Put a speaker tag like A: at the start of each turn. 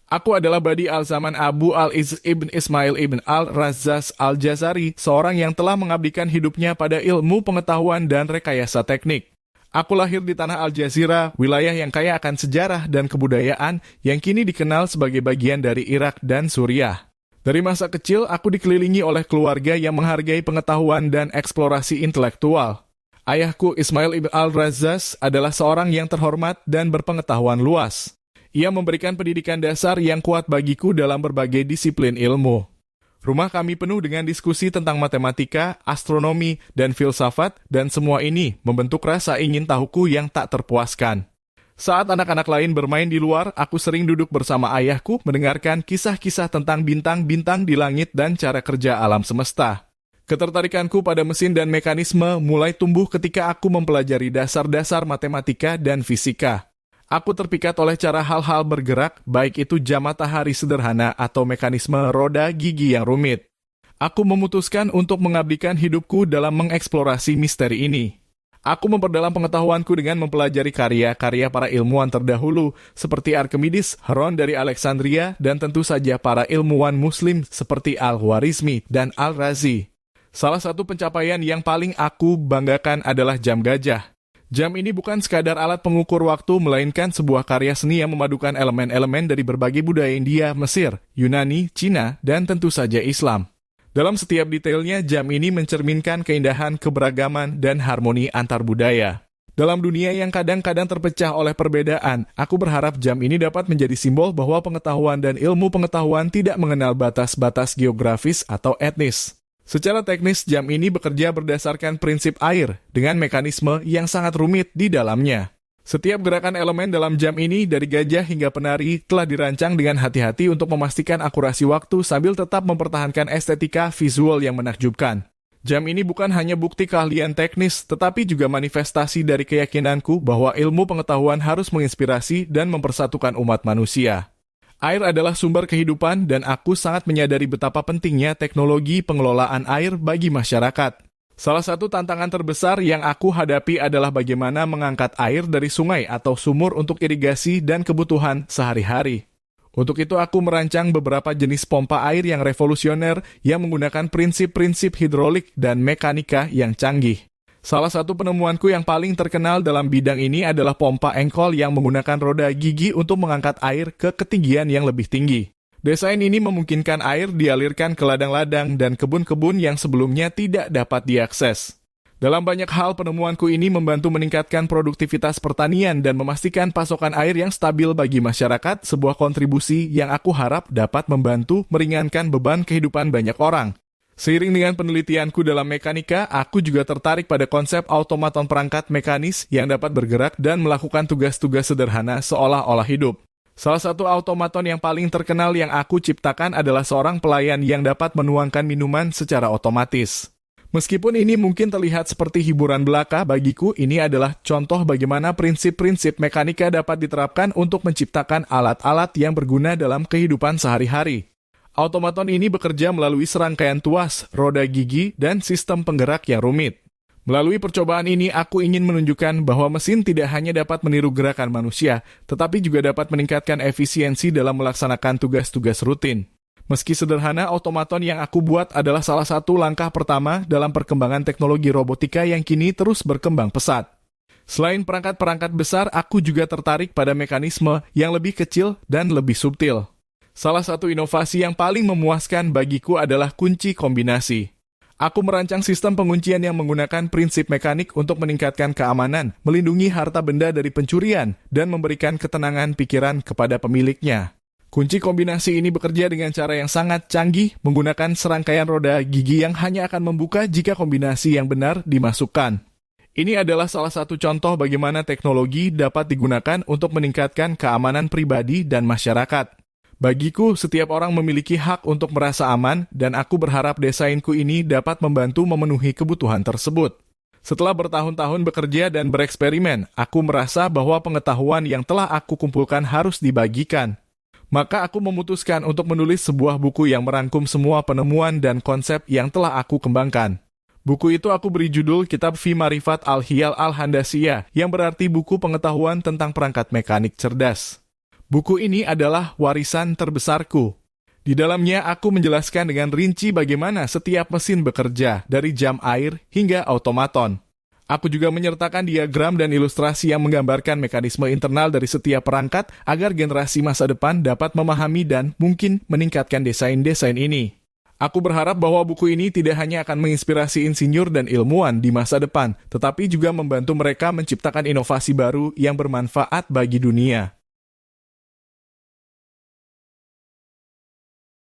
A: Aku adalah Badi Al-Zaman Abu Al-Iz ibn Ismail ibn Al-Razzaz Al-Jazari, seorang yang telah mengabdikan hidupnya pada ilmu pengetahuan dan rekayasa teknik. Aku lahir di tanah Al-Jazira, wilayah yang kaya akan sejarah dan kebudayaan yang kini dikenal sebagai bagian dari Irak dan Suriah. Dari masa kecil, aku dikelilingi oleh keluarga yang menghargai pengetahuan dan eksplorasi intelektual. Ayahku Ismail ibn Al-Razzaz adalah seorang yang terhormat dan berpengetahuan luas. Ia memberikan pendidikan dasar yang kuat bagiku dalam berbagai disiplin ilmu. Rumah kami penuh dengan diskusi tentang matematika, astronomi, dan filsafat, dan semua ini membentuk rasa ingin tahuku yang tak terpuaskan. Saat anak-anak lain bermain di luar, aku sering duduk bersama ayahku mendengarkan kisah-kisah tentang bintang-bintang di langit dan cara kerja alam semesta. Ketertarikanku pada mesin dan mekanisme mulai tumbuh ketika aku mempelajari dasar-dasar matematika dan fisika. Aku terpikat oleh cara hal-hal bergerak, baik itu jam matahari sederhana atau mekanisme roda gigi yang rumit. Aku memutuskan untuk mengabdikan hidupku dalam mengeksplorasi misteri ini. Aku memperdalam pengetahuanku dengan mempelajari karya-karya para ilmuwan terdahulu, seperti Archimedes, Heron dari Alexandria, dan tentu saja para ilmuwan muslim seperti Al-Khwarizmi dan Al-Razi. Salah satu pencapaian yang paling aku banggakan adalah jam gajah. Jam ini bukan sekadar alat pengukur waktu, melainkan sebuah karya seni yang memadukan elemen-elemen dari berbagai budaya India, Mesir, Yunani, Cina, dan tentu saja Islam. Dalam setiap detailnya, jam ini mencerminkan keindahan, keberagaman, dan harmoni antar budaya. Dalam dunia yang kadang-kadang terpecah oleh perbedaan, aku berharap jam ini dapat menjadi simbol bahwa pengetahuan dan ilmu pengetahuan tidak mengenal batas-batas geografis atau etnis. Secara teknis, jam ini bekerja berdasarkan prinsip air, dengan mekanisme yang sangat rumit di dalamnya. Setiap gerakan elemen dalam jam ini, dari gajah hingga penari, telah dirancang dengan hati-hati untuk memastikan akurasi waktu sambil tetap mempertahankan estetika visual yang menakjubkan. Jam ini bukan hanya bukti keahlian teknis, tetapi juga manifestasi dari keyakinanku bahwa ilmu pengetahuan harus menginspirasi dan mempersatukan umat manusia. Air adalah sumber kehidupan dan aku sangat menyadari betapa pentingnya teknologi pengelolaan air bagi masyarakat. Salah satu tantangan terbesar yang aku hadapi adalah bagaimana mengangkat air dari sungai atau sumur untuk irigasi dan kebutuhan sehari-hari. Untuk itu aku merancang beberapa jenis pompa air yang revolusioner yang menggunakan prinsip-prinsip hidrolik dan mekanika yang canggih. Salah satu penemuanku yang paling terkenal dalam bidang ini adalah pompa engkol yang menggunakan roda gigi untuk mengangkat air ke ketinggian yang lebih tinggi. Desain ini memungkinkan air dialirkan ke ladang-ladang dan kebun-kebun yang sebelumnya tidak dapat diakses. Dalam banyak hal, penemuanku ini membantu meningkatkan produktivitas pertanian dan memastikan pasokan air yang stabil bagi masyarakat, sebuah kontribusi yang aku harap dapat membantu meringankan beban kehidupan banyak orang. Seiring dengan penelitianku dalam mekanika, aku juga tertarik pada konsep automaton perangkat mekanis yang dapat bergerak dan melakukan tugas-tugas sederhana seolah-olah hidup. Salah satu automaton yang paling terkenal yang aku ciptakan adalah seorang pelayan yang dapat menuangkan minuman secara otomatis. Meskipun ini mungkin terlihat seperti hiburan belaka, bagiku ini adalah contoh bagaimana prinsip-prinsip mekanika dapat diterapkan untuk menciptakan alat-alat yang berguna dalam kehidupan sehari-hari. Automaton ini bekerja melalui serangkaian tuas, roda gigi, dan sistem penggerak yang rumit. Melalui percobaan ini, aku ingin menunjukkan bahwa mesin tidak hanya dapat meniru gerakan manusia, tetapi juga dapat meningkatkan efisiensi dalam melaksanakan tugas-tugas rutin. Meski sederhana, automaton yang aku buat adalah salah satu langkah pertama dalam perkembangan teknologi robotika yang kini terus berkembang pesat. Selain perangkat-perangkat besar, aku juga tertarik pada mekanisme yang lebih kecil dan lebih subtil. Salah satu inovasi yang paling memuaskan bagiku adalah kunci kombinasi. Aku merancang sistem penguncian yang menggunakan prinsip mekanik untuk meningkatkan keamanan, melindungi harta benda dari pencurian, dan memberikan ketenangan pikiran kepada pemiliknya. Kunci kombinasi ini bekerja dengan cara yang sangat canggih, menggunakan serangkaian roda gigi yang hanya akan membuka jika kombinasi yang benar dimasukkan. Ini adalah salah satu contoh bagaimana teknologi dapat digunakan untuk meningkatkan keamanan pribadi dan masyarakat. Bagiku, setiap orang memiliki hak untuk merasa aman, dan aku berharap desainku ini dapat membantu memenuhi kebutuhan tersebut. Setelah bertahun-tahun bekerja dan bereksperimen, aku merasa bahwa pengetahuan yang telah aku kumpulkan harus dibagikan. Maka aku memutuskan untuk menulis sebuah buku yang merangkum semua penemuan dan konsep yang telah aku kembangkan. Buku itu aku beri judul Kitab Fi Marifat Al-Hiyal Al-Handasiyah, yang berarti buku pengetahuan tentang perangkat mekanik cerdas. Buku ini adalah warisan terbesarku. Di dalamnya aku menjelaskan dengan rinci bagaimana setiap mesin bekerja, dari jam air hingga automaton. Aku juga menyertakan diagram dan ilustrasi yang menggambarkan mekanisme internal dari setiap perangkat agar generasi masa depan dapat memahami dan mungkin meningkatkan desain-desain ini. Aku berharap bahwa buku ini tidak hanya akan menginspirasi insinyur dan ilmuwan di masa depan, tetapi juga membantu mereka menciptakan inovasi baru yang bermanfaat bagi dunia.